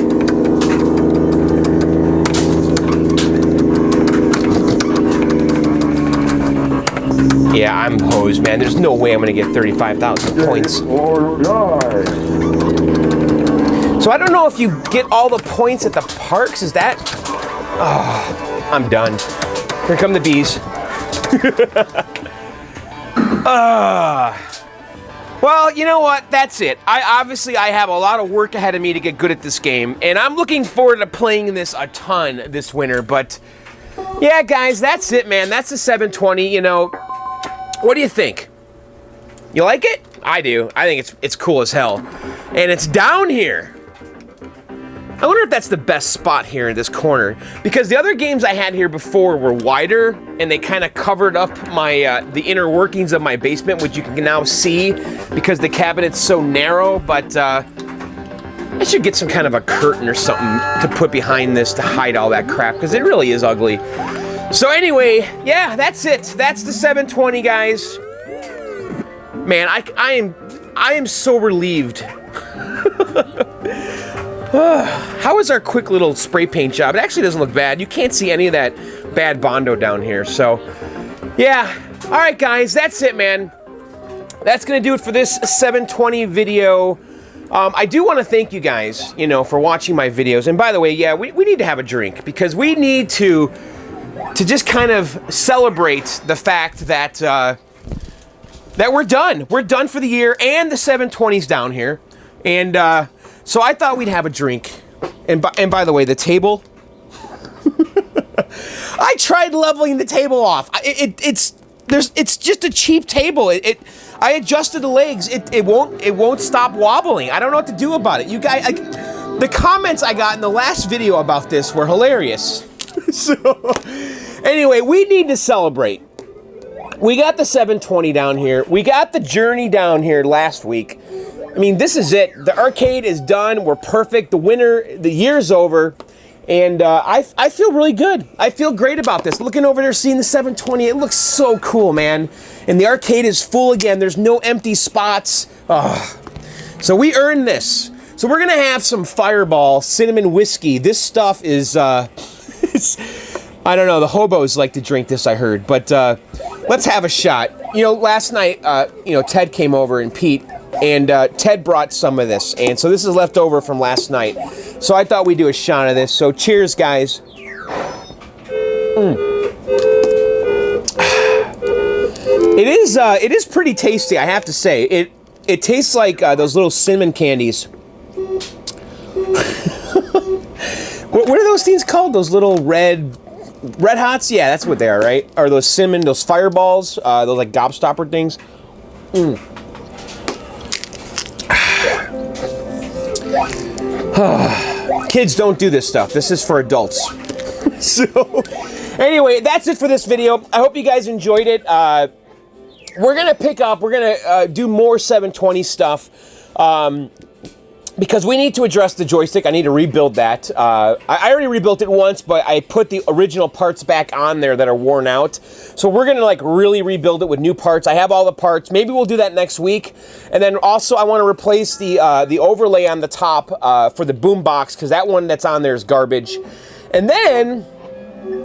Yeah, I'm hosed, man. There's no way I'm gonna get 35,000 points. So I don't know if you get all the points at the parks. Is that? Oh, I'm done. Here come the bees. Well, you know what? That's it. I have a lot of work ahead of me to get good at this game, and I'm looking forward to playing this a ton this winter. But yeah, guys, that's it, man. That's the 720. You know, what do you think? You like it? I do. I think it's cool as hell, and it's down here. I wonder if that's the best spot here in this corner, because the other games I had here before were wider and they kind of covered up my the inner workings of my basement, which you can now see because the cabinet's so narrow. But I should get some kind of a curtain or something to put behind this to hide all that crap, because it really is ugly. So anyway, yeah, that's it. That's the 720, guys. Man, I am so relieved. How is our quick little spray paint job? It actually doesn't look bad. You can't see any of that bad Bondo down here. So, yeah. All right, guys, that's it, man. That's going to do it for this 720 video. I do want to thank you guys, you know, for watching my videos. And by the way, yeah, we need to have a drink, because we need to just kind of celebrate the fact that that we're done. We're done for the year, and the 720's down here. And so I thought we'd have a drink. And by the way, the table, I tried leveling the table off. It's just a cheap table. I adjusted the legs. It won't stop wobbling. I don't know what to do about it. You guys, the comments I got in the last video about this were hilarious. So anyway, we need to celebrate. We got the 720 down here. We got the Journey down here last week. I mean, this is it. The arcade is done. We're perfect. The year's over. And I feel really good. I feel great about this. Looking over there, seeing the 720, it looks so cool, man. And the arcade is full again. There's no empty spots. Oh. So we earned this. So we're gonna have some Fireball cinnamon whiskey. This stuff is, I don't know, the hobos like to drink this, I heard. But let's have a shot. You know, last night, you know, Ted came over, and Pete, and Ted brought some of this. And so this is left over from last night. So I thought we'd do a shot of this. So cheers, guys. It is pretty tasty, I have to say. It tastes like those little cinnamon candies. What are those things called? Those little red hots? Yeah, that's what they are, right? Or those cinnamon, those fireballs, those like gobstopper things. Kids, don't do this stuff. This is for adults. So, anyway, that's it for this video. I hope you guys enjoyed it. We're gonna pick up. We're gonna do more 720 stuff. Because we need to address the joystick. I need to rebuild that. I already rebuilt it once, but I put the original parts back on there that are worn out. So we're gonna like really rebuild it with new parts. I have all the parts. Maybe we'll do that next week. And then also I want to replace the overlay on the top for the boom box, because that one that's on there is garbage. And then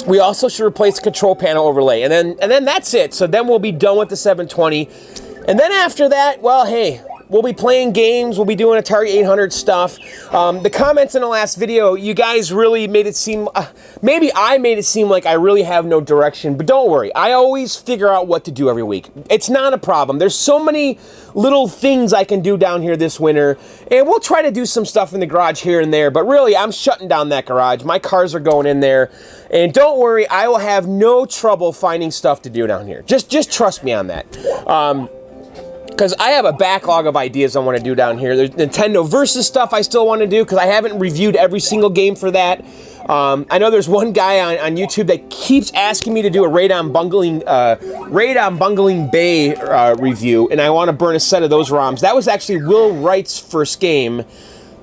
we also should replace the control panel overlay. And then that's it. So then we'll be done with the 720. And then after that, well, hey, we'll be playing games. We'll be doing Atari 800 stuff. The comments in the last video, you guys really made it seem, maybe I made it seem like I really have no direction, but don't worry. I always figure out what to do every week. It's not a problem. There's so many little things I can do down here this winter, and we'll try to do some stuff in the garage here and there, but really, I'm shutting down that garage. My cars are going in there, and don't worry, I will have no trouble finding stuff to do down here. Just trust me on that. Because I have a backlog of ideas I want to do down here. There's Nintendo Versus stuff I still want to do, because I haven't reviewed every single game for that. I know there's one guy on YouTube that keeps asking me to do a Radon Bungling Bay review, and I want to burn a set of those ROMs. That was actually Will Wright's first game.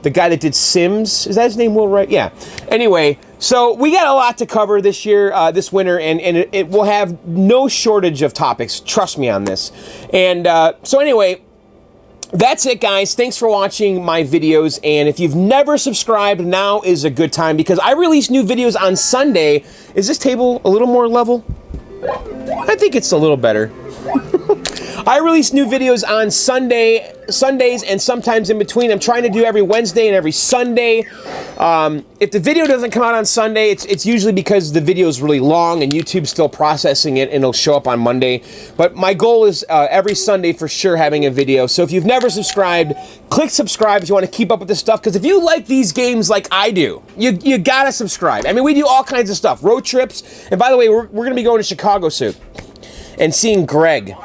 The guy that did Sims. Is that his name, Will Wright? Yeah. Anyway, so we got a lot to cover this year, this winter, and it will have no shortage of topics. Trust me on this. And so anyway, that's it, guys. Thanks for watching my videos. And if you've never subscribed, now is a good time, because I release new videos on Sunday. Is this table a little more level? I think it's a little better. I release new videos on Sundays, and sometimes in between. I'm trying to do every Wednesday and every Sunday. If the video doesn't come out on Sunday, it's usually because the video is really long and YouTube's still processing it, and it'll show up on Monday. But my goal is every Sunday for sure having a video. So if you've never subscribed, click subscribe if you want to keep up with this stuff. Because if you like these games like I do, you gotta subscribe. I mean, we do all kinds of stuff. Road trips. And by the way, we're going to be going to Chicago soon and seeing Greg.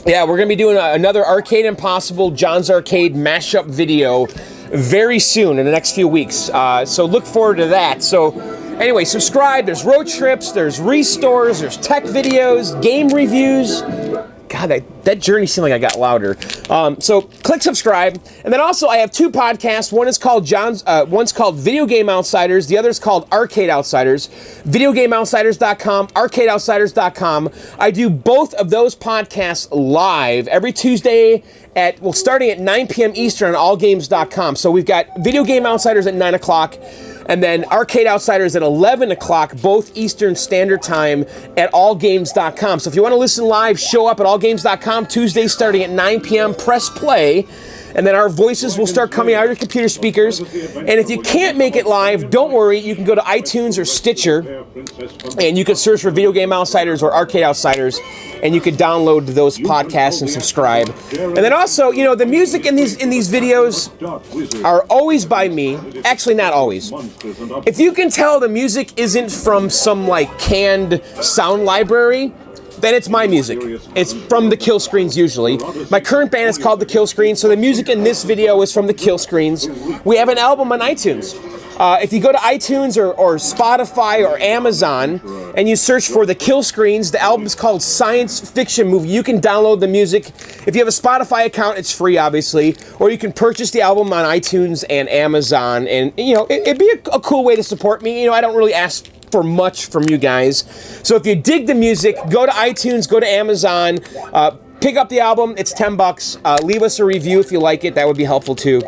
Yeah, we're going to be doing another Arcade Impossible John's Arcade mashup video very soon in the next few weeks. So look forward to that. So anyway, subscribe. There's road trips, there's restores, there's tech videos, game reviews. God, that journey seemed like I got louder. So click subscribe, and then also I have 2 podcasts. One is called one's called Video Game Outsiders. The other is called Arcade Outsiders. VideoGameOutsiders.com, ArcadeOutsiders.com. I do both of those podcasts live every Tuesday starting at 9 p.m. Eastern on AllGames.com. So we've got Video Game Outsiders at 9 o'clock. And then Arcade Outsiders at 11 o'clock, both Eastern Standard Time at allgames.com. So if you want to listen live, show up at allgames.com Tuesdays starting at 9 p.m. Press play, and then our voices will start coming out of your computer speakers. And if you can't make it live, don't worry. You can go to iTunes or Stitcher, and you can search for Video Game Outsiders or Arcade Outsiders, and you can download those podcasts and subscribe. And then also, you know, the music in these videos are always by me. Actually, not always. If you can tell the music isn't from some like canned sound library, then it's my music. It's from the Kill Screens usually. My current band is called the Kill Screens, so the music in this video is from the Kill Screens. We have an album on iTunes. If you go to iTunes or Spotify or Amazon and you search for the Kill Screens, the album's called Science Fiction Movie. You can download the music. If you have a Spotify account, it's free, obviously. Or you can purchase the album on iTunes and Amazon. And, you know, it'd be a cool way to support me. You know, I don't really ask for much from you guys. So if you dig the music, go to iTunes, go to Amazon, pick up the album. It's $10. Leave us a review if you like it. That would be helpful too.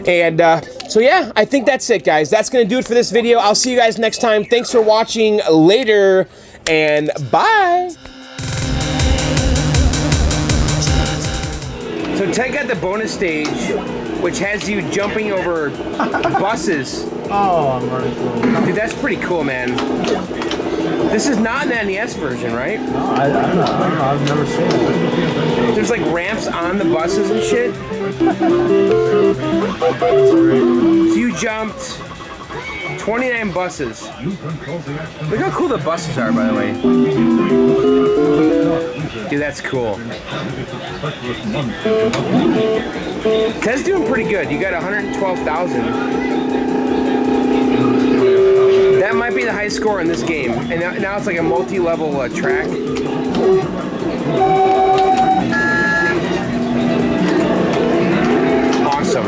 And so yeah, I think that's it, guys. That's gonna do it for this video. I'll see you guys next time. Thanks for watching. Later, and bye. So Ted got the bonus stage, which has you jumping over buses. Oh, I'm running cool. Dude, that's pretty cool, man. This is not an NES version, right? No, I don't know. I've never seen it. There's like ramps on the buses and shit. So you jumped 29 buses. Look how cool the buses are, by the way. Dude, that's cool. Ted's doing pretty good. You got 112,000. That might be the high score in this game. And now it's like a multi-level track. Awesome.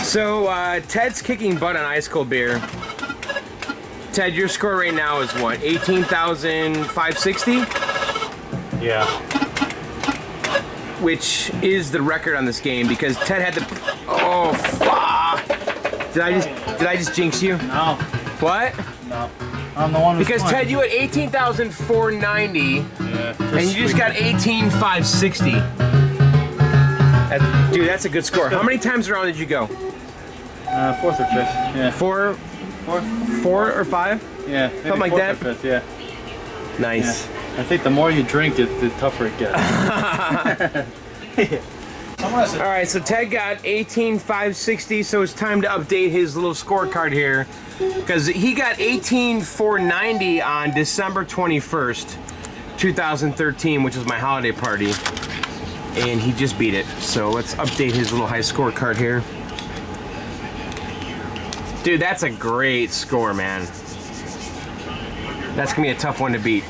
So, Ted's kicking butt on ice cold beer. Ted, your score right now is what? 18,560? Yeah. Which is the record on this game because Ted had to. Oh, fuck! Did I just jinx you? No. What? No. I'm the one who's Because playing. Ted, you had 18,490, Yeah. and you just got 18,560. Dude, that's a good score. How many times around did you go? Fourth or fifth. Yeah. Four or five? Yeah. Maybe Something like fourth that? Or fifth, yeah. Nice. Yeah. I think the more you drink it, the tougher it gets. All right, so Ted got 18,560, so it's time to update his little scorecard here because he got 18,490 on December 21st, 2013, which was my holiday party, and he just beat it. So let's update his little high scorecard here. Dude, that's a great score, man. That's gonna be a tough one to beat.